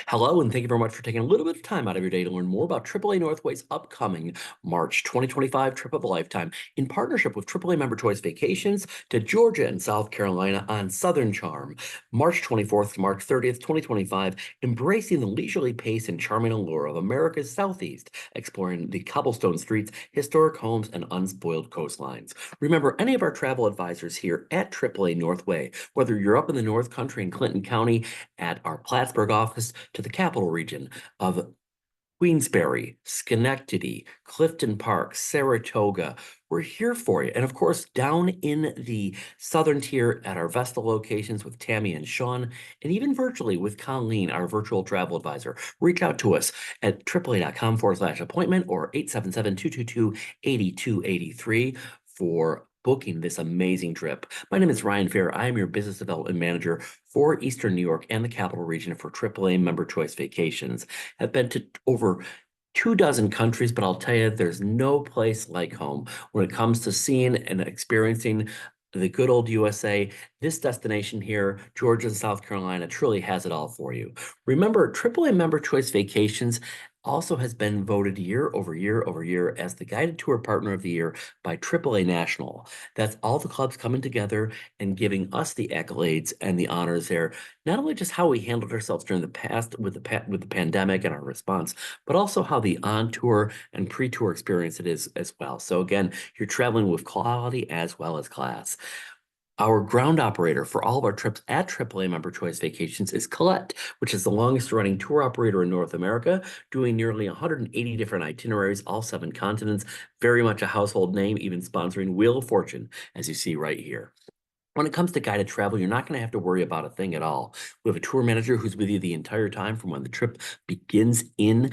Hello, and thank you very much for taking a little bit of time out of your day to learn more about AAA Northway's upcoming March 2025 trip of a lifetime in partnership with AAA Member Choice Vacations to Georgia and South Carolina on Southern Charm. March 24th to March 30th, 2025, embracing the leisurely pace and charming allure of America's Southeast, exploring the cobblestone streets, historic homes, and unspoiled coastlines. Remember, any of our travel advisors here at AAA Northway, whether you're up in the North Country in Clinton County at our Plattsburgh office, to the capital region of Queensbury, Schenectady, Clifton Park, Saratoga. We're here for you. And of course, down in the southern tier at our Vestal locations with Tammy and Sean, and even virtually with Colleen, our virtual travel advisor. Reach out to us at AAA.com/appointment or 877-222-8283 for booking this amazing trip. My name is Ryan Fair. I am your business development manager for Eastern New York and the capital region for AAA Member Choice Vacations. I've been to over 24 countries, but I'll tell you, there's no place like home when it comes to seeing and experiencing the good old USA. This destination here, Georgia and South Carolina, truly has it all for you. Remember, AAA Member Choice Vacations also has been voted year over year over year as the guided tour partner of the year by AAA National. That's all the clubs coming together and giving us the accolades and the honors there. Not only just how we handled ourselves during the past with the pandemic and our response, but also how the on-tour and pre-tour experience it is as well. So again, you're traveling with quality as well as class. Our ground operator for all of our trips at AAA Member Choice Vacations is Colette, which is the longest running tour operator in North America, doing nearly 180 different itineraries, all 7 continents. Very much a household name, even sponsoring Wheel of Fortune, as you see right here. When it comes to guided travel, you're not going to have to worry about a thing at all. We have a tour manager who's with you the entire time from when the trip begins in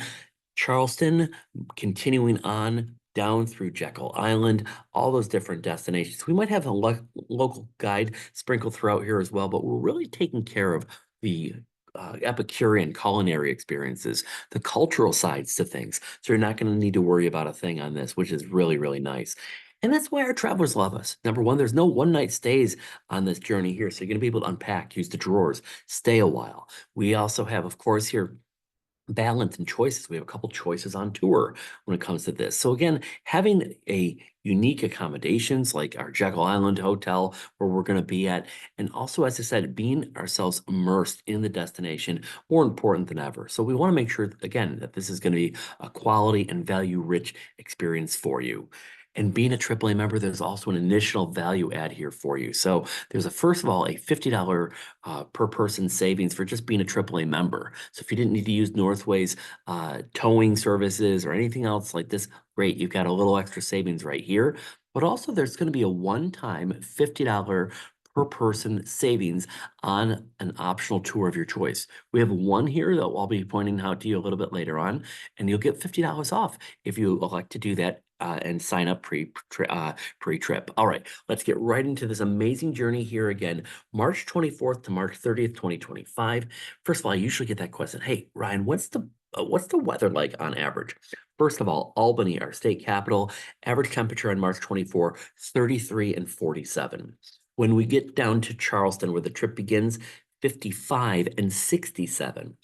Charleston, continuing on down through Jekyll Island, all those different destinations. We might have a local guide sprinkled throughout here as well, but we're really taking care of the Epicurean culinary experiences, the cultural sides to things. So you're not going to need to worry about a thing on this, which is really, really nice. And that's why our travelers love us. Number one, there's no one-night stays on this journey here. So you're going to be able to unpack, use the drawers, stay a while. We also have, of course, here balance and choices. We have a couple choices on tour when it comes to this. So again, having a unique accommodations like our Jekyll Island Hotel where we're going to be at, and also, as I said, being ourselves immersed in the destination, more important than ever. So we want to make sure, again, that this is going to be a quality and value-rich experience for you. And being a AAA member, there's also an initial value add here for you. So there's first of all, a $50 per person savings for just being a AAA member. So if you didn't need to use Northway's towing services or anything else like this, great, you've got a little extra savings right here. But also there's going to be a one-time $50 per person savings on an optional tour of your choice. We have one here that I'll be pointing out to you a little bit later on, and you'll get $50 off if you elect to do that and sign up pre-trip. All right, let's get right into this amazing journey here again, March 24th to March 30th, 2025. First of all, I usually get that question, hey, Ryan, what's the weather like on average? First of all, Albany, our state capital, average temperature on March 24, 33 and 47. When we get down to Charleston, where the trip begins, 55 and 67.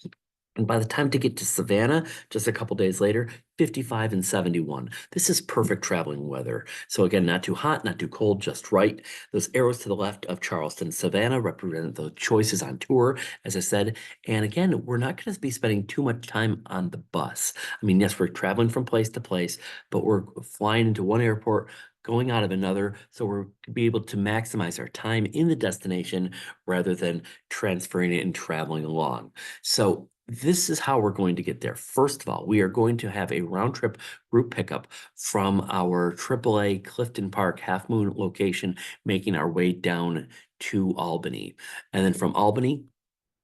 And by the time to get to Savannah, just a couple days later, 55 and 71. This is perfect traveling weather. So again, not too hot, not too cold, just right. Those arrows to the left of Charleston, Savannah represent the choices on tour, as I said. And again, we're not going to be spending too much time on the bus. I mean, yes, we're traveling from place to place, but we're flying into one airport, going out of another, so we're be able to maximize our time in the destination rather than transferring it and traveling along. So this is how we're going to get there. First of all, we are going to have a round trip group pickup from our AAA Clifton Park Half Moon location, making our way down to Albany. And then from Albany,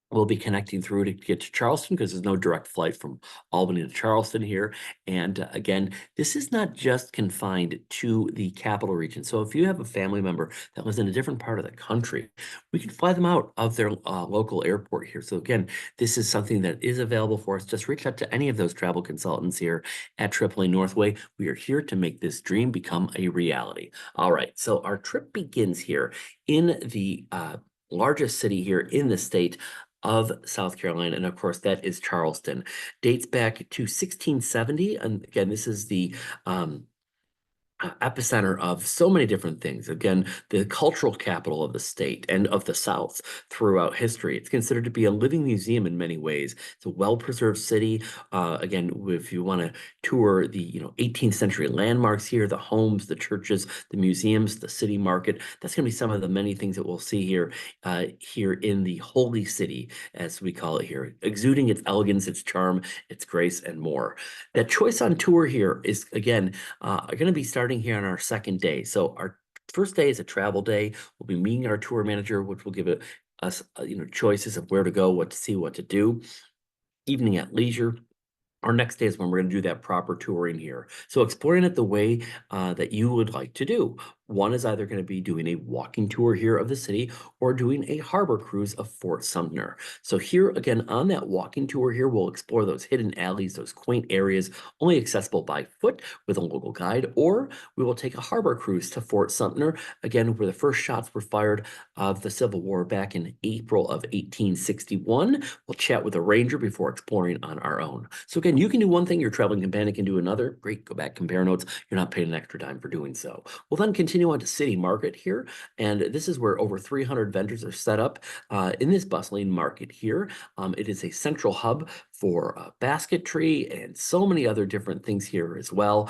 we'll be connecting through to get to Charleston because there's no direct flight from Albany to Charleston here. And again, this is not just confined to the capital region. So if you have a family member that lives in a different part of the country, we can fly them out of their local airport here. So again, this is something that is available for us. Just reach out to any of those travel consultants here at AAA Northway. We are here to make this dream become a reality. All right, so our trip begins here in the largest city here in the state of South Carolina. And of course, that is Charleston. Dates back to 1670. And again, this is the epicenter of so many different things. Again, the cultural capital of the state and of the South throughout history. It's considered to be a living museum in many ways. It's a well-preserved city. Again, if you want to tour the 18th century landmarks here, the homes, the churches, the museums, the city market, that's going to be some of the many things that we'll see here here in the Holy City, as we call it here, exuding its elegance, its charm, its grace, and more. That choice on tour here is, again, going to be starting here on our second day. So our first day is a travel day. We'll be meeting our tour manager, which will give us choices of where to go, what to see, what to do. Evening at leisure. Our next day is when we're going to do that proper touring here. So exploring it the way that you would like to do. One is either going to be doing a walking tour here of the city or doing a harbor cruise of Fort Sumter. So here again on that walking tour here, we'll explore those hidden alleys, those quaint areas only accessible by foot with a local guide, or we will take a harbor cruise to Fort Sumter, again, where the first shots were fired of the Civil War back in April of 1861. We'll chat with a ranger before exploring on our own. So again, you can do one thing, your traveling companion can do another. Great, go back, compare notes. You're not paying an extra dime for doing so. We'll then continue on to City Market here, and this is where over 300 vendors are set up in this bustling market here. It is a central hub for basketry and so many other different things here as well.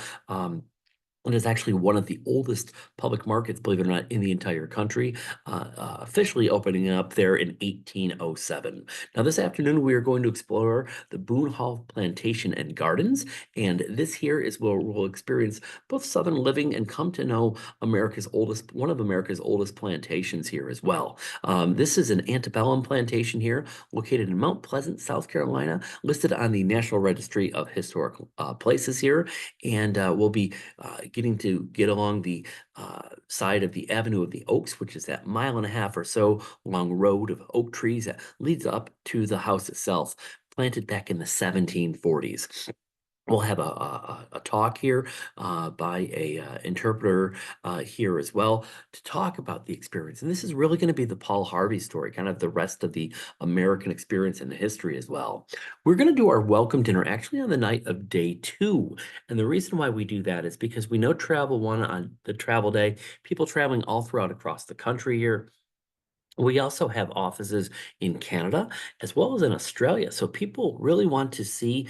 It is actually one of the oldest public markets, believe it or not, in the entire country, officially opening up there in 1807. Now, this afternoon, we are going to explore the Boone Hall Plantation and Gardens, and this here is where we'll experience both Southern living and come to know one of America's oldest plantations here as well. This is an antebellum plantation here, located in Mount Pleasant, South Carolina, listed on the National Registry of Historic Places here, and we'll be getting to get along the side of the Avenue of the Oaks, which is that 1.5 or so long road of oak trees that leads up to the house itself, planted back in the 1740s. We'll have a talk here by a interpreter here as well to talk about the experience. And this is really going to be the Paul Harvey story, kind of the rest of the American experience and the history as well. We're going to do our welcome dinner actually on the night of day 2. And the reason why we do that is because we know travel one on the travel day, people traveling all throughout across the country here. We also have offices in Canada as well as in Australia. So people really want to see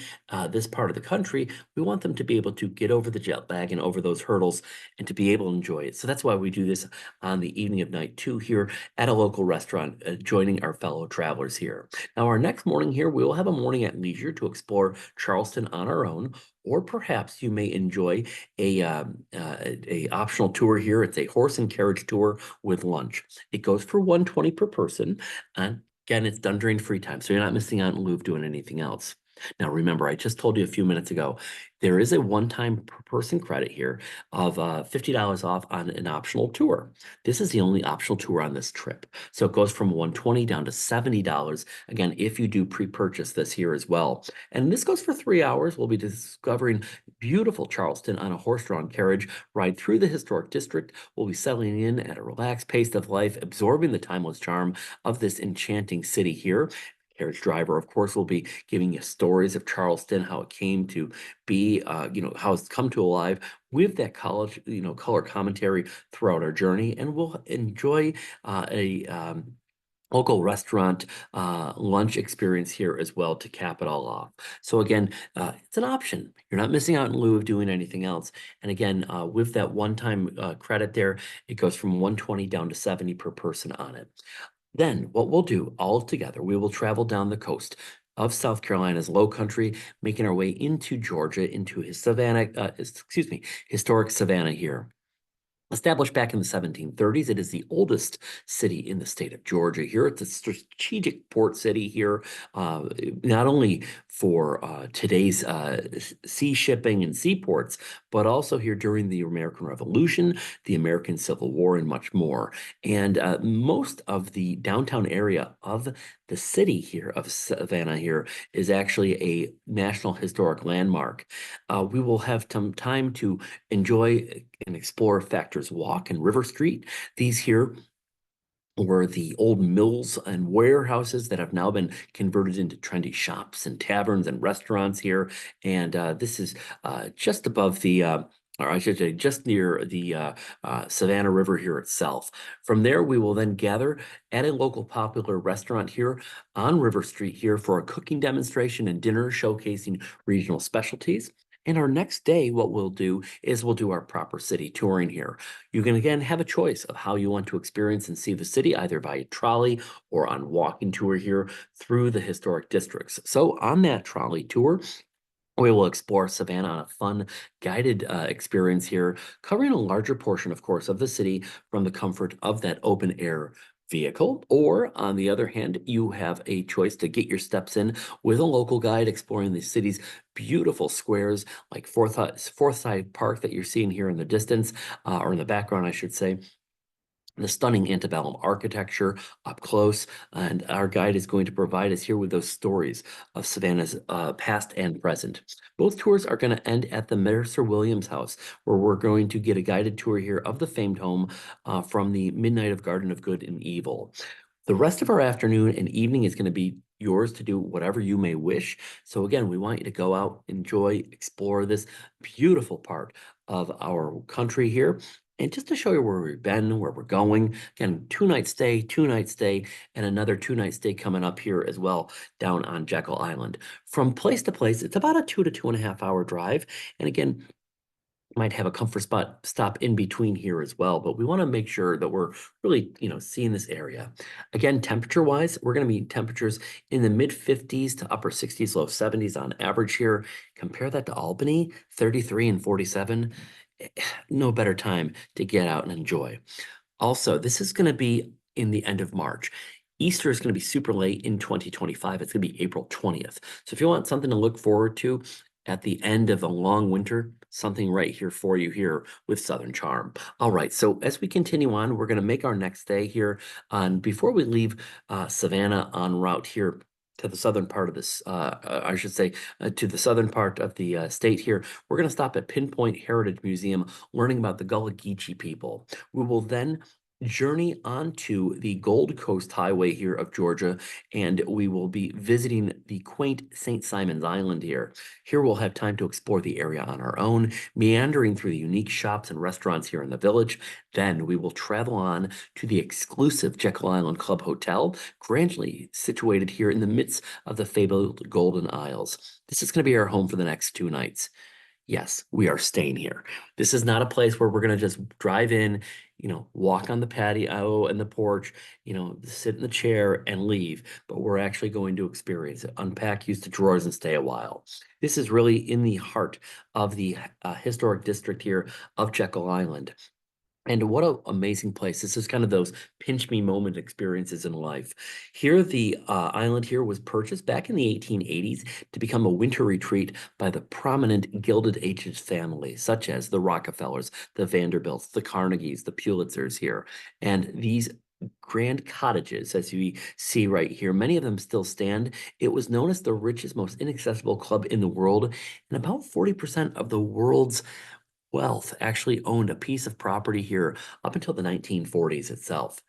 this part of the country. We want them to be able to get over the jet lag and over those hurdles and to be able to enjoy it. So that's why we do this on the evening of night 2 here at a local restaurant, joining our fellow travelers here. Now, our next morning here, we will have a morning at leisure to explore Charleston on our own. Or perhaps you may enjoy a optional tour here. It's a horse and carriage tour with lunch. It goes for $120 per person. And again, it's done during free time, so you're not missing out in lieu of doing anything else. Now, remember, I just told you a few minutes ago, there is a one-time per person credit here of $50 off on an optional tour. This is the only optional tour on this trip. So it goes from $120 down to $70, again, if you do pre-purchase this here as well. And this goes for 3 hours. We'll be discovering beautiful Charleston on a horse-drawn carriage ride through the historic district. We'll be settling in at a relaxed pace of life, absorbing the timeless charm of this enchanting city here. Carriage driver, of course, will be giving you stories of Charleston, how it came to be, how it's come to alive with that color commentary throughout our journey. And we'll enjoy a local restaurant lunch experience here as well to cap it all off. So again, it's an option. You're not missing out in lieu of doing anything else. And again, with that one-time credit there, it goes from $120 down to $70 per person on it. Then what we'll do all together, we will travel down the coast of South Carolina's low country, making our way into Georgia, into historic Savannah here. Established back in the 1730s, it is the oldest city in the state of Georgia here. It's a strategic port city here, not only for today's sea shipping and seaports, but also here during the American Revolution, the American Civil War, and much more. And most of the downtown area of the city here of Savannah here is actually a National Historic Landmark. We will have some time to enjoy and explore Factors Walk and River Street. These here were the old mills and warehouses that have now been converted into trendy shops and taverns and restaurants here. And this is just above or I should say, just near the Savannah River here itself. From there, we will then gather at a local popular restaurant here on River Street here for a cooking demonstration and dinner showcasing regional specialties. And our next day, what we'll do is we'll do our proper city touring here. You can again have a choice of how you want to experience and see the city, either by trolley or on walking tour here through the historic districts. So on that trolley tour, we will explore Savannah on a fun guided experience here, covering a larger portion, of course, of the city from the comfort of that open air vehicle. Or on the other hand, you have a choice to get your steps in with a local guide exploring the city's beautiful squares like Forsyth Park that you're seeing here in the distance, or in the background, I should say, the stunning antebellum architecture up close. And our guide is going to provide us here with those stories of Savannah's past and present. Both tours are going to end at the Mercer Williams House, where we're going to get a guided tour here of the famed home from the midnight of Garden of Good and Evil. The rest of our afternoon and evening is going to be yours to do whatever you may wish. So again, we want you to go out, enjoy, explore this beautiful part of our country here. And just to show you where we've been, where we're going, again, 2 night stay, 2 night stay, and another 2 night stay coming up here as well down on Jekyll Island. From place to place, it's about a 2 to 2.5 hour drive. And again, might have a comfort spot stop in between here as well, but we want to make sure that we're really, seeing this area. Again, temperature wise, we're going to be temperatures in the mid 50s to upper 60s, low 70s on average here. Compare that to Albany, 33 and 47. No better time to get out and enjoy. Also, this is going to be in the end of March. Easter is going to be super late in 2025. It's going to be April 20th. So if you want something to look forward to at the end of a long winter, something right here for you here with Southern Charm. All right, so as we continue on, we're going to make our next stay here on, before we leave Savannah en route here to the southern part of this, I should say, to the southern part of the state here, we're going to stop at Pinpoint Heritage Museum, learning about the Gullah Geechee people. We will then journey onto the Gold Coast Highway here of Georgia, and we will be visiting the quaint St. Simon's Island here. Here we'll have time to explore the area on our own, meandering through the unique shops and restaurants here in the village. Then we will travel on to the exclusive Jekyll Island Club Hotel, grandly situated here in the midst of the fabled Golden Isles. This is going to be our home for the next 2 nights. Yes, we are staying here. This is not a place where we're going to just drive in, walk on the patio and the porch, sit in the chair and leave, but we're actually going to experience it, unpack, use the drawers, and stay a while. This is really in the heart of the historic district here of Jekyll Island. And what an amazing place. This is kind of those pinch me moment experiences in life. Here, the island here was purchased back in the 1880s to become a winter retreat by the prominent Gilded Ages families, such as the Rockefellers, the Vanderbilts, the Carnegies, the Pulitzers here. And these grand cottages, as you see right here, many of them still stand. It was known as the richest, most inaccessible club in the world, and about 40% of the world's wealth actually owned a piece of property here up until the 1940s itself.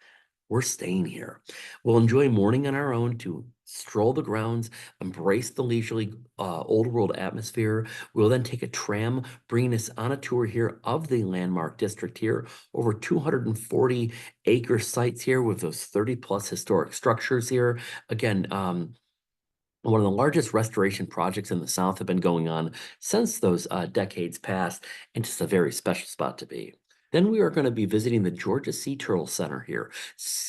We're staying here. We'll enjoy morning on our own to stroll the grounds, embrace the leisurely old world atmosphere. We'll then take a tram, bringing us on a tour here of the landmark district here, over 240 acre sites here with those 30 plus historic structures here. Again, one of the largest restoration projects in the South have been going on since those decades past, and just a very special spot to be. Then we are going to be visiting the Georgia Sea Turtle Center here,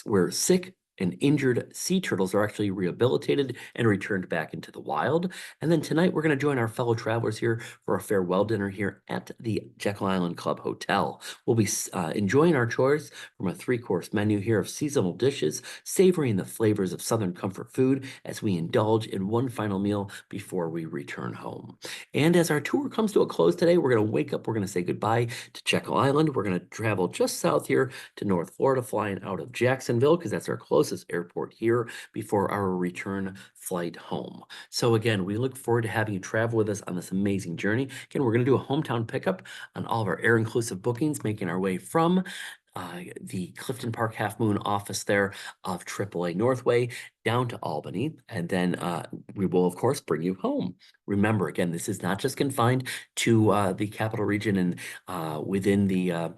where sick and injured sea turtles are actually rehabilitated and returned back into the wild. And then tonight we're going to join our fellow travelers here for a farewell dinner here at the Jekyll Island Club Hotel. We'll be enjoying our choice from a 3-course menu here of seasonal dishes, savoring the flavors of Southern comfort food as we indulge in one final meal before we return home. And as our tour comes to a close today, we're going to wake up, we're going to say goodbye to Jekyll Island. We're going to travel just south here to North Florida, flying out of Jacksonville, because that's our closest airport here before our return flight home. So again, we look forward to having you travel with us on this amazing journey. Again, we're going to do a hometown pickup on all of our air-inclusive bookings, making our way from the Clifton Park Half Moon office there of AAA Northway down to Albany, and then we will, of course, bring you home. Remember, again, this is not just confined to the capital region and within the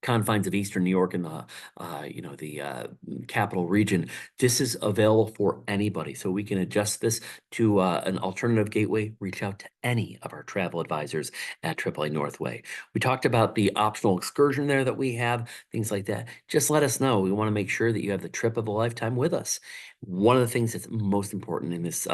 confines of Eastern New York and the capital region. This is available for anybody, so we can adjust this to an alternative gateway. Reach out to any of our travel advisors at AAA Northway. We talked about the optional excursion there that we have, things like that. Just let us know. We want to make sure that you have the trip of a lifetime with us. One of the things that's most important in this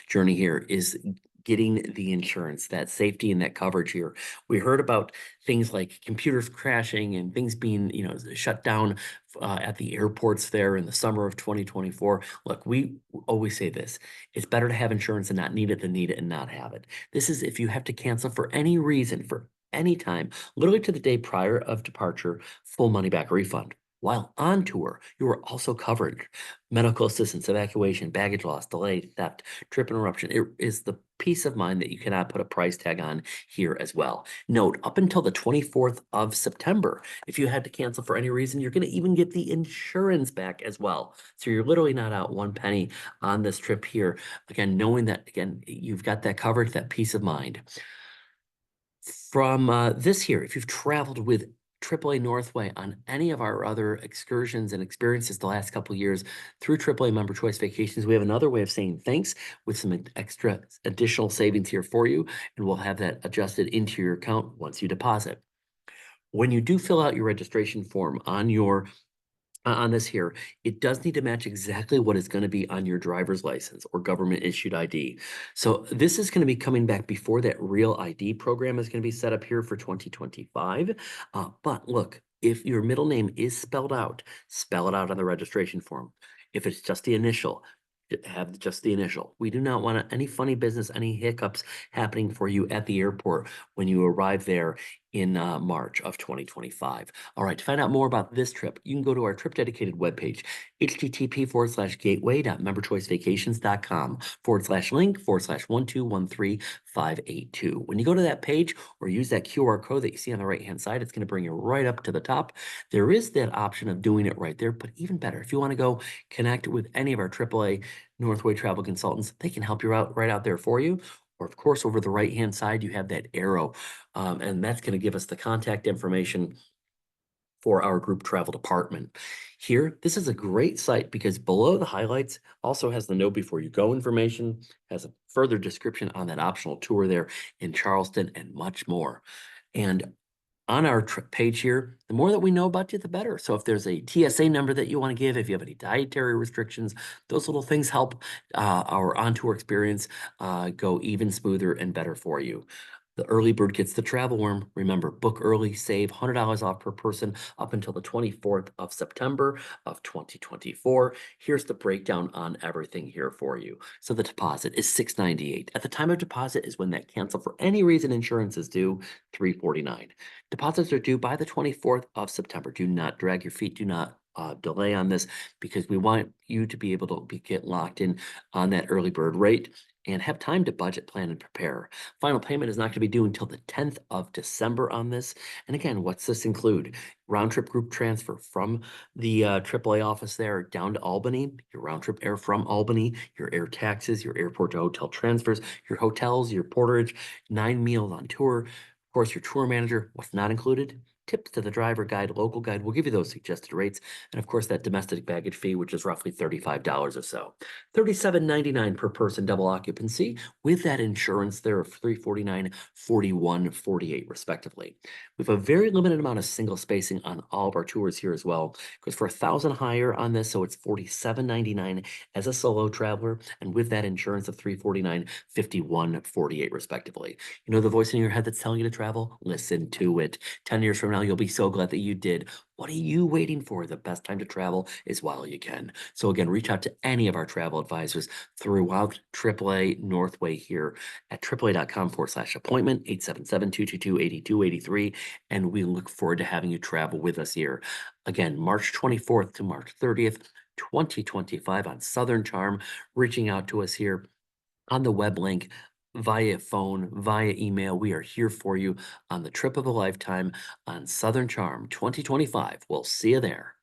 journey here is getting the insurance, that safety and that coverage here. We heard about things like computers crashing and things being, shut down at the airports there in the summer of 2024. Look, we always say this: it's better to have insurance and not need it than need it and not have it. This is if you have to cancel for any reason, for any time, literally to the day prior of departure, full money back refund. While on tour, you are also covered. Medical assistance, evacuation, baggage loss, delay, theft, trip interruption. It is the peace of mind that you cannot put a price tag on here as well. Note, up until the 24th of September, if you had to cancel for any reason, you're going to even get the insurance back as well. So you're literally not out one penny on this trip here. Again, knowing that, again, you've got that covered, that peace of mind. From this here, if you've traveled with AAA Northway on any of our other excursions and experiences the last couple of years through AAA Member Choice Vacations, we have another way of saying thanks with some extra additional savings here for you, and we'll have that adjusted into your account once you deposit. When you do fill out your registration form on this here, it does need to match exactly what is going to be on your driver's license or government issued ID. So this is going to be coming back before that real ID program is going to be set up here for 2025. But look, if your middle name is spelled out, spell it out on the registration form. If it's just the initial, have just the initial. We do not want any funny business, any hiccups happening for you at the airport when you arrive there in March of 2025. All right, to find out more about this trip, you can go to our trip dedicated webpage, http:/gateway.memberchoicevacations.com/link/1213582. When you go to that page or use that QR code that you see on the right-hand side, it's going to bring you right up to the top. There is that option of doing it right there, but even better, if you want to go connect with any of our AAA Northway travel consultants, they can help you out right out there for you. Or of course, over the right-hand side, you have that arrow, and that's going to give us the contact information for our group travel department. Here, this is a great site because below the highlights also has the know before you go information, has a further description on that optional tour there in Charleston, and much more. And on our page here, the more that we know about you, the better. So if there's a TSA number that you want to give, if you have any dietary restrictions, those little things help our on-tour experience go even smoother and better for you. The early bird gets the travel worm. Remember, book early, save $100 off per person up until the 24th of September of 2024. Here's the breakdown on everything here for you. So the deposit is $698. At the time of deposit is when that cancel for any reason insurance is due, $349. Deposits are due by the 24th of September. Do not drag your feet. Do not delay on this because we want you to be able to get locked in on that early bird rate and have time to budget, plan, and prepare. Final payment is not going to be due until the 10th of December on this. And again, what's this include? Round trip group transfer from the AAA office there down to Albany, your round trip air from Albany, your air taxes, your airport to hotel transfers, your hotels, your porterage, 9 meals on tour. Of course, your tour manager, what's not included? Tips to the driver guide, local guide. We'll give you those suggested rates. And of course, that domestic baggage fee, which is roughly $35 or so. $37.99 per person, double occupancy, with that insurance there of $349, $41, $48 respectively. We have a very limited amount of single spacing on all of our tours here as well, because for $1,000 higher on this, so it's $47.99 as a solo traveler, and with that insurance of $349, $51, $48 respectively. You know the voice in your head that's telling you to travel? Listen to it. 10 years from now, you'll be so glad that you did. What are you waiting for? The best time to travel is while you can. So again, reach out to any of our travel advisors throughout AAA Northway here at AAA.com/appointment, 877-222-8283. And we look forward to having you travel with us here. Again, March 24th to March 30th, 2025 on Southern Charm, reaching out to us here on the web link. via phone, via email. We are here for you on the trip of a lifetime on Southern Charm 2025. We'll see you there.